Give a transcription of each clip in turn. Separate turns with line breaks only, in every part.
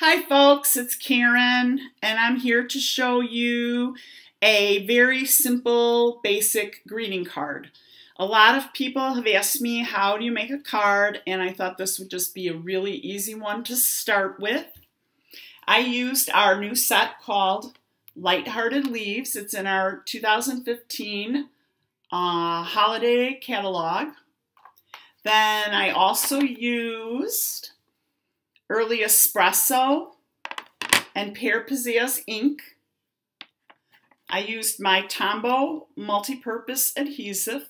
Hi folks, it's Karen and I'm here to show you a very simple basic greeting card. A lot of people have asked me how do you make a card, and I thought this would just be a really easy one to start with. I used our new set called Lighthearted Leaves. It's in our 2015 holiday catalog. Then I also used Early Espresso and Pear Pizzazz ink. I used my Tombow multi-purpose adhesive.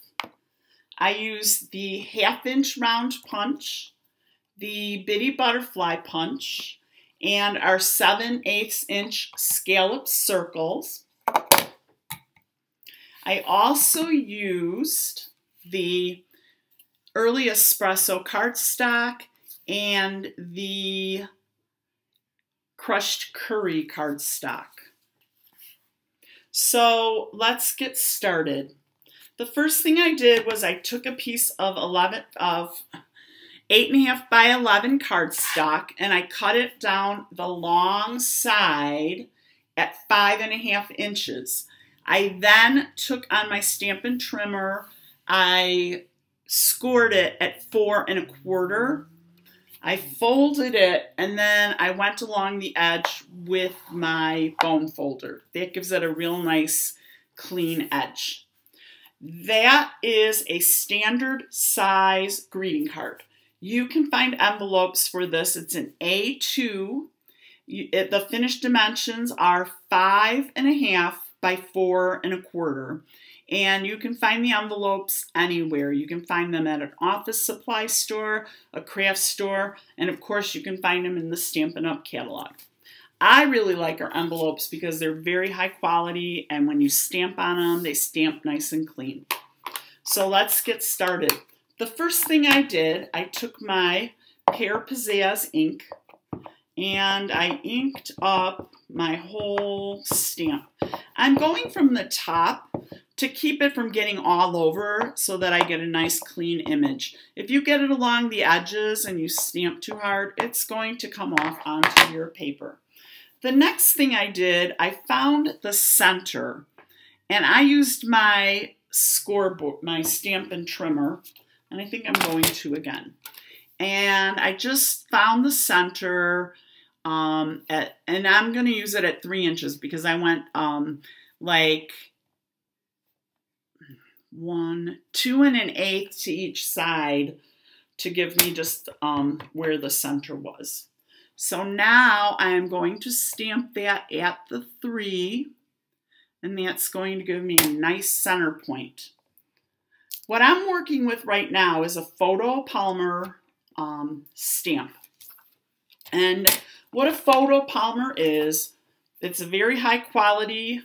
I used the 1/2-inch round punch, the bitty butterfly punch, and our 7/8-inch scalloped circles. I also used the Early Espresso cardstock and the crushed curry cardstock. So let's get started. The first thing I did was I took a piece of 8.5 by 11 cardstock and I cut it down the long side at 5.5 inches. I then took on my Stampin' trimmer, I scored it at 4 1/4. I folded it and then I went along the edge with my bone folder. That gives it a real nice clean edge. That is a standard size greeting card. You can find envelopes for this. It's an A2. The finished dimensions are 5.5 by 4 1/4. And you can find the envelopes anywhere. You can find them at an office supply store, a craft store, and of course you can find them in the Stampin' Up catalog. I really like our envelopes because they're very high quality, and when you stamp on them, they stamp nice and clean. So let's get started. The first thing I did, I took my Pear Pizzazz ink and I inked up my whole stamp. I'm going from the top to keep it from getting all over so that I get a nice clean image. If you get it along the edges and you stamp too hard, it's going to come off onto your paper. The next thing I did, I found the center and I used my scoreboard, my Stampin' trimmer, and I think I'm going to again. And I just found the center and I'm going to use it at 3 inches because I went like 2 1/8 to each side to give me just where the center was. So now I am going to stamp that at the 3, and that's going to give me a nice center point. What I'm working with right now is a photopolymer stamp. And what a photopolymer is, it's a very high quality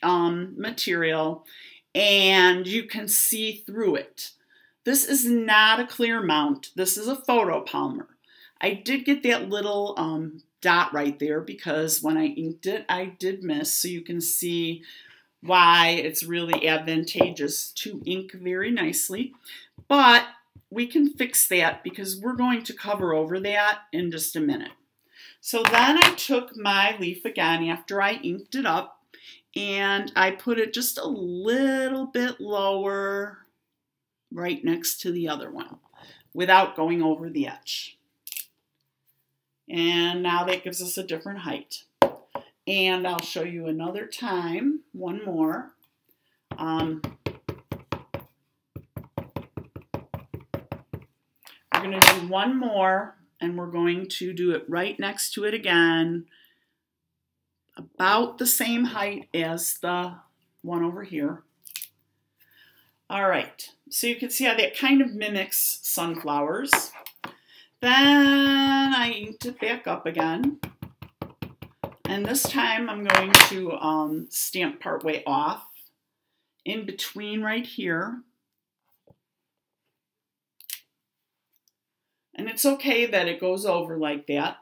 material, and you can see through it. This is not a clear mount. This is a photopolymer. I did get that little dot right there because when I inked it, I did miss, so you can see why it's really advantageous to ink very nicely. But we can fix that because we're going to cover over that in just a minute. So then I took my leaf again after I inked it up, and I put it just a little bit lower right next to the other one without going over the edge. And now that gives us a different height. And I'll show you another time, one more. We're going to do one more, and we're going to do it right next to it again, about the same height as the one over here. All right, so you can see how that kind of mimics sunflowers. Then I inked it back up again. And this time I'm going to stamp part way off in between right here. And it's okay that it goes over like that.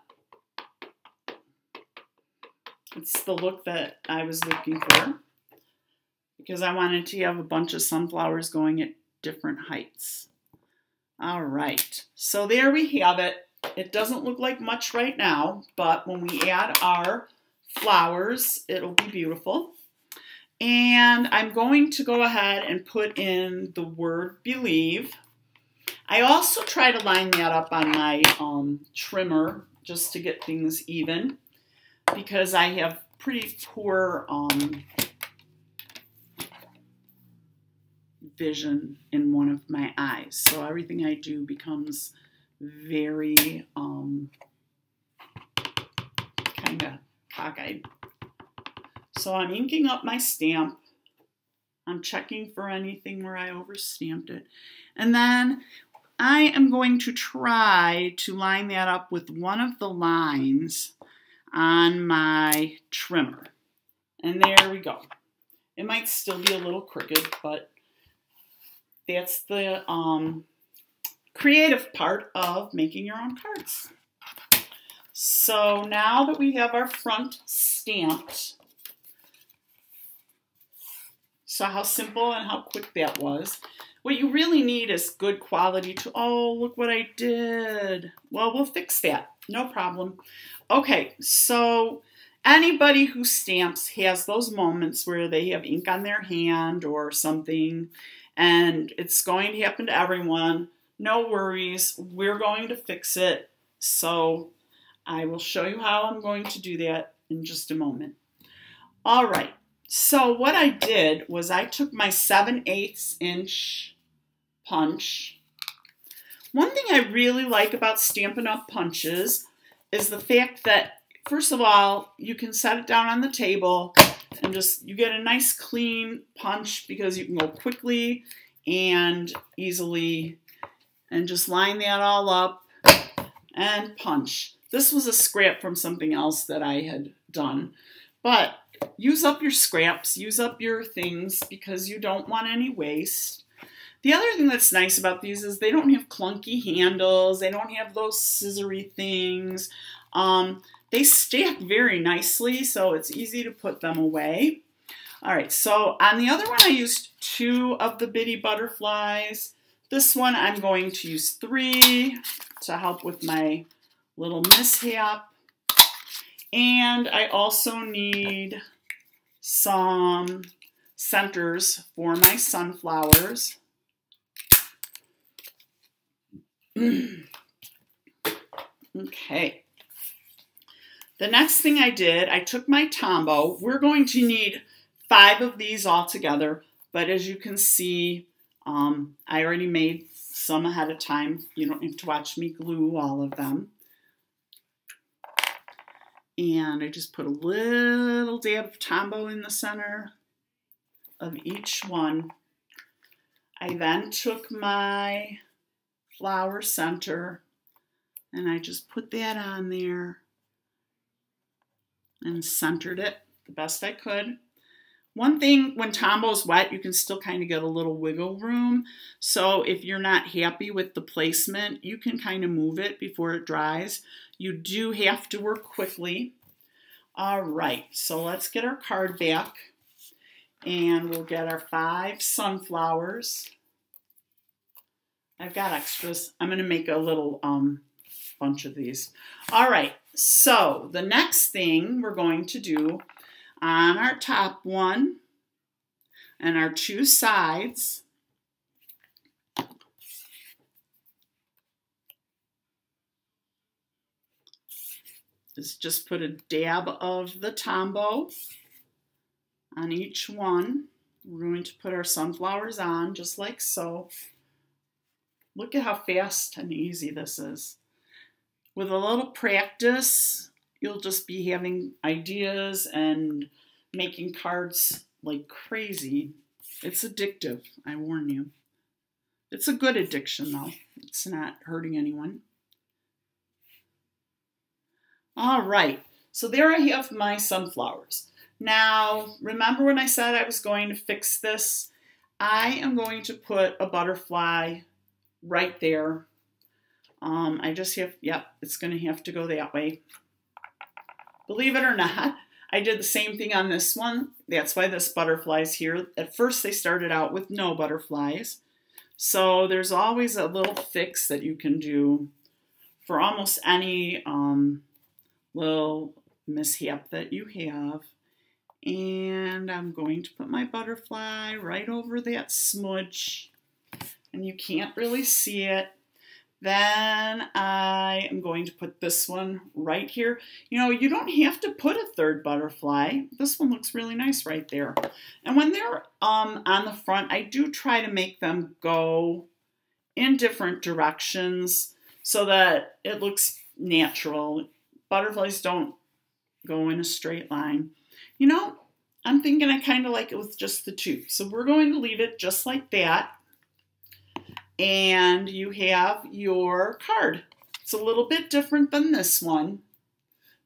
It's the look that I was looking for because I wanted to have a bunch of sunflowers going at different heights. All right, so there we have it. It doesn't look like much right now, but when we add our flowers, it'll be beautiful. And I'm going to go ahead and put in the word believe. I also try to line that up on my trimmer just to get things even, because I have pretty poor vision in one of my eyes. So everything I do becomes very kind of cockeyed. So I'm inking up my stamp. I'm checking for anything where I overstamped it. And then I am going to try to line that up with one of the lines on my trimmer. And there we go. It might still be a little crooked, but that's the creative part of making your own cards. So now that we have our front stamped, so how simple and how quick that was. What you really need is good quality to, oh, look what I did. Well, we'll fix that. No problem. Okay, so anybody who stamps has those moments where they have ink on their hand or something, and it's going to happen to everyone. No worries. We're going to fix it. So I will show you how I'm going to do that in just a moment. All right. So what I did was I took my 7/8 inch punch. One thing I really like about Stampin' Up! Punches is the fact that, first of all, you can set it down on the table and just, you get a nice clean punch because you can go quickly and easily and just line that all up and punch. This was a scrap from something else that I had done, but use up your scraps, use up your things because you don't want any waste. The other thing that's nice about these is they don't have clunky handles. They don't have those scissory things. They stack very nicely, so it's easy to put them away. All right, so on the other one, I used 2 of the bitty butterflies. This one, I'm going to use 3 to help with my little mishap. And I also need some centers for my sunflowers. Okay. The next thing I did, I took my Tombow. We're going to need 5 of these all together, but as you can see, I already made some ahead of time. You don't have to watch me glue all of them. And I just put a little dab of Tombow in the center of each one. I then took my flower center and I just put that on there and centered it the best I could. One thing, when Tombow's wet, you can still kind of get a little wiggle room. So if you're not happy with the placement, you can kind of move it before it dries. You do have to work quickly. All right, so let's get our card back and we'll get our 5 sunflowers. I've got extras. I'm going to make a little bunch of these. All right, so the next thing we're going to do on our top one and our 2 sides, is just put a dab of the Tombow on each one. We're going to put our sunflowers on just like so. Look at how fast and easy this is. With a little practice, you'll just be having ideas and making cards like crazy. It's addictive, I warn you. It's a good addiction though. It's not hurting anyone. All right, so there I have my sunflowers. Now, remember when I said I was going to fix this? I am going to put a butterfly right there. I just have, yep, it's going to have to go that way. Believe it or not, I did the same thing on this one. That's why this butterfly's here. At first they started out with no butterflies. So there's always a little fix that you can do for almost any little mishap that you have. And I'm going to put my butterfly right over that smudge, and you can't really see it. Then I am going to put this one right here. You know, you don't have to put a third butterfly. This one looks really nice right there. And when they're on the front, I do try to make them go in different directions so that it looks natural. Butterflies don't go in a straight line. You know, I'm thinking I kind of like it with just the two. So we're going to leave it just like that. And you have your card. It's a little bit different than this one,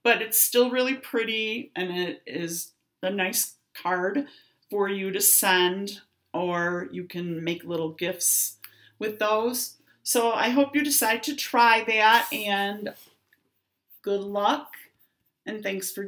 but it's still really pretty, and it is a nice card for you to send, or you can make little gifts with those. So I hope you decide to try that, and good luck, and thanks for joining.